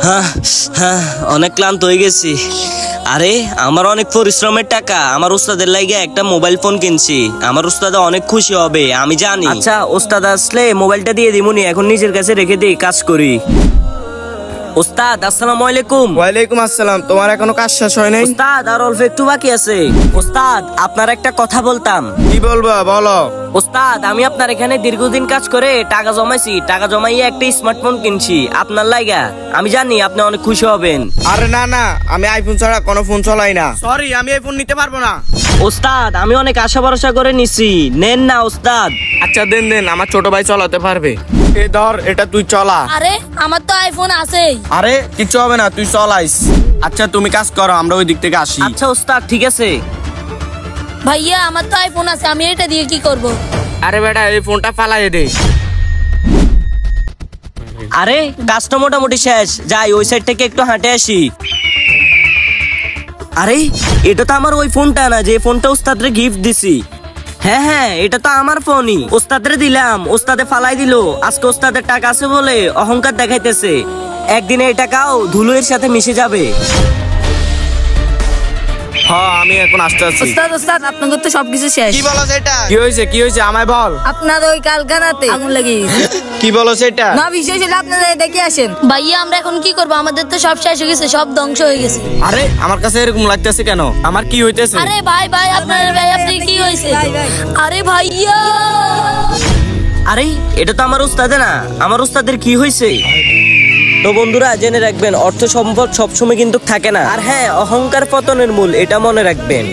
হ্যাঁ হ্যাঁ, অনেক ক্লান্ত হয়ে গেছি। আরে আমার অনেক পরিশ্রমের টাকা, আমার উস্তাদের লাগে একটা মোবাইল ফোন কিনছি। আমার উস্তাদ অনেক খুশি হবে আমি জানি। আচ্ছা উস্তাদ আসলে মোবাইলটা দিয়ে দিমুনি, এখন নিজের কাছে রেখে দিই, কাজ করি। উস্তাদ আসসালামু আলাইকুম। ওয়ালাইকুম আসসালাম। তোমার এখনো কাজ শেষ হয় নাই? উস্তাদ আর অল্প একটু বাকি আছে। উস্তাদ আপনার একটা কথা বলতাম। কি বলবা বলো। উস্তাদ আমি আপনার এখানে দীর্ঘদিন কাজ করে টাকা জমাইছি, টাকা জমাইয়ে একটা স্মার্টফোন কিনছি আপনার লাইগা। আমি জানি আপনি অনেক খুশি হবেন। আরে না না, আমি আইফোন ছাড়া কোনো ফোন চালাই না। সরি, আমি এই ফোন নিতে পারবো না। উস্তাদ আমি অনেক আশা ভরসা করে নিছি, নেন না উস্তাদ। আচ্ছা দেন দেন, আমার ছোট ভাই চালাতে পারবে। এ ধর, এটা তুই চলা। আরে আমার তো আইফোন আছেই। আরে কিছু হবে না, তুই চলাইস। আচ্ছা তুমি কাজ করো, আমরা ওই দিক থেকে আসি। আচ্ছা উস্তাদ ঠিক আছে। ভাইয়া আমার তো আইফোন আছে, আমি এটা দিয়ে কি করব? আরে বেটা এই ফোনটা ফালাই দে। আরে কাজটা মোটামুটি শেষ, যাই ওই সাইড থেকে একটু হাঁটে আসি। আরে এটা তো আমার ওই ফোনটা না যে ফোনটা উস্তাদরে গিফট দিছি। হ্যাঁ হ্যাঁ, এটা তো আমার ফোনই, ওস্তাদরে দিলাম, ওস্তাদে ফালাই দিল। আজকে ওস্তাদের টাকা আছে বলে অহংকার দেখাইতেছে, একদিনে এই টাকাও ধুলোর সাথে মিশে যাবে। হ্যাঁ আমি এখন আসতে আছি। ওস্তাদ ওস্তাদ আপনাদের তো সবকিছু শেষ। কি বলো সেটা? কি হয়েছে কি হয়েছে আমায় বল। আপনার ওই কারখানাতে আগুন লেগে গেছে। কি বলো সেটা? না বিশেষ হলে আপনারা দেখে আসেন। ভাইয়া আমরা এখন কি করব? আমাদের তো সব শেষ হয়ে গেছে, সব ধ্বংস হয়ে গেছে। আরে আমার কাছে এরকম লাগতেছে কেন? আমার কি হইতেছে? আরে ভাই ভাই আপনার ভাই আপনি কি হয়েছে? আরে ভাইয়া, আরে এটা তো আমার উস্তাদে না, আমার উস্তাদের কি হয়েছে? তো বন্ধুরা জেনে রাখবেন, অর্থ সম্পদ সবসময় কিন্তু থাকে না। আর হ্যাঁ, অহংকার পতনের মূল, এটা মনে রাখবেন।